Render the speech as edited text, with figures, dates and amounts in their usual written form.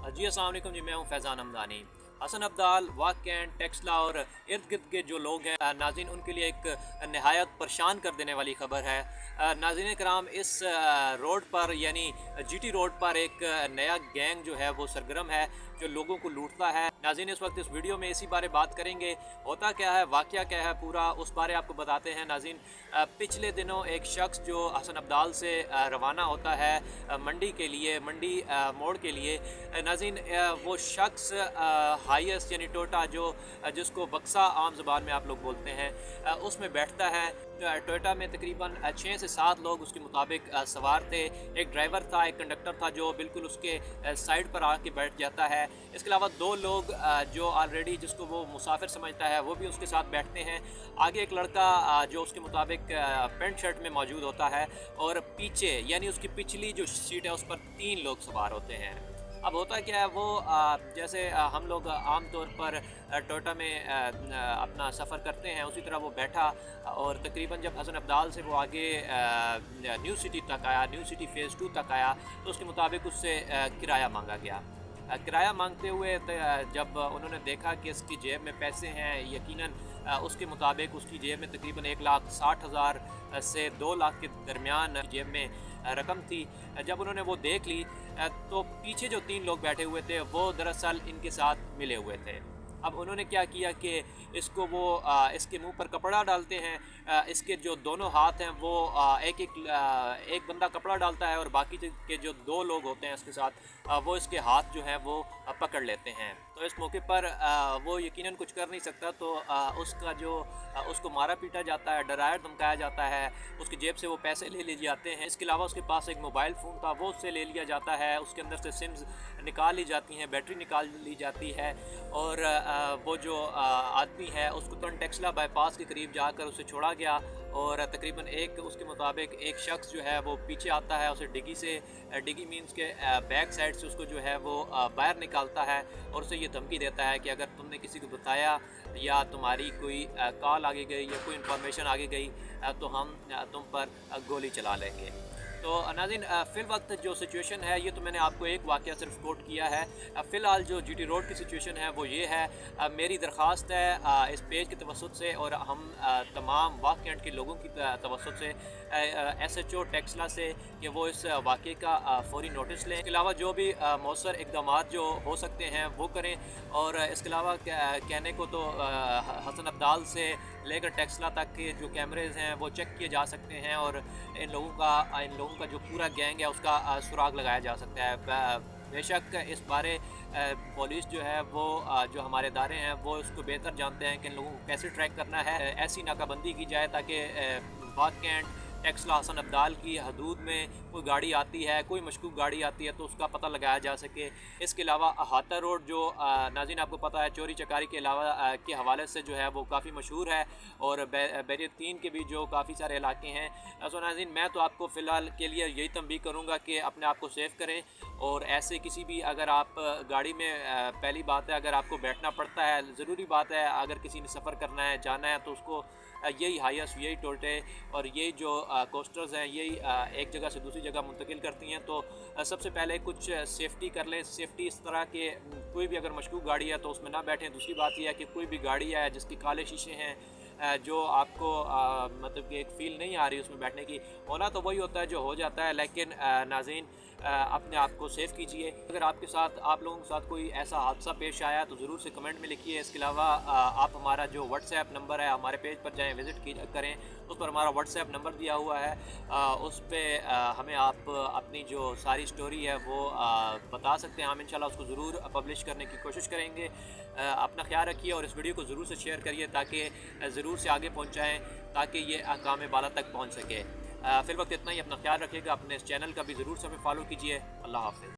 जी अस्सलाम वालेकुम जी, मैं हूँ फैज़ान हमदानी। हसन अब्दाल, वाक़ टेक्सला और इर्द गिर्द के जो लोग हैं नाज़रीन, उनके लिए एक नहायत परेशान कर देने वाली ख़बर है। नाज़रीन कराम, इस रोड पर यानी जीटी रोड पर एक नया गैंग जो है वो सरगर्म है, जो लोगों को लूटता है। नाज़रीन, इस वक्त इस वीडियो में इसी बारे बात करेंगे, होता क्या है, वाक़या क्या है पूरा, उस बारे आपको बताते हैं। नाज़रीन, पिछले दिनों एक शख्स जो हसन अब्दाल से रवाना होता है मंडी के लिए, मंडी मोड़ के लिए। नाज़रीन, वो शख्स हाईएस्ट यानी टोयोटा जिसको बक्सा आम ज़बान में आप लोग बोलते हैं, उसमें बैठता है। टोयोटा में तकरीबन 6 से 7 लोग उसके मुताबिक सवार थे। एक ड्राइवर था, एक कंडक्टर था जो बिल्कुल उसके साइड पर आके बैठ जाता है। इसके अलावा 2 लोग जो ऑलरेडी जिसको वो मुसाफिर समझता है वो भी उसके साथ बैठते हैं। आगे एक लड़का जो उसके मुताबिक पेंट शर्ट में मौजूद होता है, और पीछे यानी उसकी पिछली जो सीट है उस पर 3 लोग सवार होते हैं। अब होता क्या है, वो जैसे हम लोग आम तौर पर टोयोटा में अपना सफ़र करते हैं, उसी तरह वो बैठा, और तकरीबन जब हसन अब्दाल से वो आगे न्यू सिटी तक आया, न्यू सिटी फ़ेज़ 2 तक आया, तो उसके मुताबिक उससे किराया मांगा गया। किराया मांगते हुए जब उन्होंने देखा कि इसकी जेब में पैसे हैं, यकीनन उसके मुताबिक उसकी जेब में तकरीबन 1,60,000 से 2 लाख के दरमियान जेब में रकम थी। जब उन्होंने वो देख ली तो पीछे जो 3 लोग बैठे हुए थे वो दरअसल इनके साथ मिले हुए थे। अब उन्होंने क्या किया कि इसको वो इसके मुंह पर कपड़ा डालते हैं। इसके जो दोनों हाथ हैं वो एक बंदा कपड़ा डालता है, और बाकी के जो 2 लोग होते हैं इसके साथ वो इसके हाथ जो हैं वो पकड़ लेते हैं। तो इस मौके पर वो यकीनन कुछ कर नहीं सकता, तो उसको मारा पीटा जाता है, डराया धमकाया जाता है, उसकी जेब से वो पैसे ले लिए जाते हैं। इसके अलावा उसके पास एक मोबाइल फ़ोन था, वो उससे ले लिया जाता है, उसके अंदर से सिम्स निकाल ली जाती हैं, बैटरी निकाल ली जाती है, और वो जो आदमी है उसको तुरंत टेक्सला बाईपास के करीब जाकर उसे छोड़ा गया। और तकरीबन उसके मुताबिक एक शख्स जो है वो पीछे आता है, उसे डिगी मीन्स के बैक साइड से उसको जो है वो बाहर निकालता है, और उसे ये धमकी देता है कि अगर तुमने किसी को बताया या तुम्हारी कोई कॉल आगे गई या कोई इन्फॉर्मेशन आगे गई तो हम तुम पर गोली चला लेंगे। तो नाज़रीन, फ़िल वक्त जो सिचुएशन है, ये तो मैंने आपको एक वाक़या सिर्फ कोट किया है। फ़िलहाल जो जीटी रोड की सिचुएशन है वो ये है। मेरी दरख्वास्त है इस पेज की तवस्सुत से, और हम तमाम वाक़ कैंट के लोगों की तवस्सुत से SHO टेक्सला से, कि वो इस वाक़े का फ़ौरी नोटिस लें। इसके अलावा जो भी मौसर इक़दामात जो हो सकते हैं वो करें। और इसके अलावा कहने को तो हसन अब्दाल से लेकर टेक्सला तक के जो कैमरेज़ हैं वो चेक किए जा सकते हैं, और इन लोगों का जो पूरा गैंग है उसका सुराग लगाया जा सकता है। बेशक इस बारे पुलिस जो है वो जो हमारे इदारे हैं वो उसको बेहतर जानते हैं कि इन लोगों को कैसे ट्रैक करना है। ऐसी नाकाबंदी की जाए ताकि वाक़ कैंट टेक्सला हसन अब्दाल की हदूद में कोई गाड़ी आती है, कोई मशकूक गाड़ी आती है, तो उसका पता लगाया जा सके। इसके अलावा अहाता रोड जो नाज़रीन आपको पता है चोरी चकारी के अलावा के हवाले से जो है वो काफ़ी मशहूर है, और बैरियर 3 के भी जो काफ़ी सारे इलाके हैं। सो नाज़रीन, मैं तो आपको फ़िलहाल के लिए यही तंबीह करूँगा कि अपने आप को सेफ़ करें, और ऐसे किसी भी अगर आप गाड़ी में पहली बात है अगर आपको बैठना पड़ता है, ज़रूरी बात है, अगर किसी ने सफ़र करना है, जाना है, तो उसको यही हाईएस्ट, यही टोयोटे और यही जो कोस्टर्स हैं यही एक जगह से दूसरी जगह मुंतकिल करती हैं। तो सबसे पहले कुछ सेफ़्टी कर लें। सेफ़्टी इस तरह के, कोई भी अगर मशकूक गाड़ी है तो उसमें ना बैठें। दूसरी बात यह है कि कोई भी गाड़ी है जिसकी काले शीशे हैं, जो आपको मतलब कि एक फ़ील नहीं आ रही उसमें बैठने की, होना तो वही होता है जो हो जाता है। लेकिन नाज़रीन, अपने आप को सेफ़ कीजिए। अगर आपके साथ, आप लोगों के साथ कोई ऐसा हादसा पेश आया तो ज़रूर से कमेंट में लिखिए। इसके अलावा आप हमारा जो व्हाट्सएप नंबर है, हमारे पेज पर जाएँ, विज़िट करें, उस पर हमारा व्हाट्सएप नंबर दिया हुआ है। उस पर हमें आप अपनी जो सारी स्टोरी है वो बता सकते हैं। हम इंशाल्लाह उसको ज़रूर पब्लिश करने की कोशिश करेंगे। अपना ख्याल रखिए, और इस वीडियो को ज़रूर से शेयर करिए ताकि ज़रूर से आगे पहुँचाएँ, ताकि ये अहकाम बाला तक पहुँच सके। फ़िल वक्त इतना ही। अपना ख्याल रखिएगा। अपने इस चैनल का भी ज़रूर से हमें फॉलो कीजिए। अल्लाह हाफ़िज़।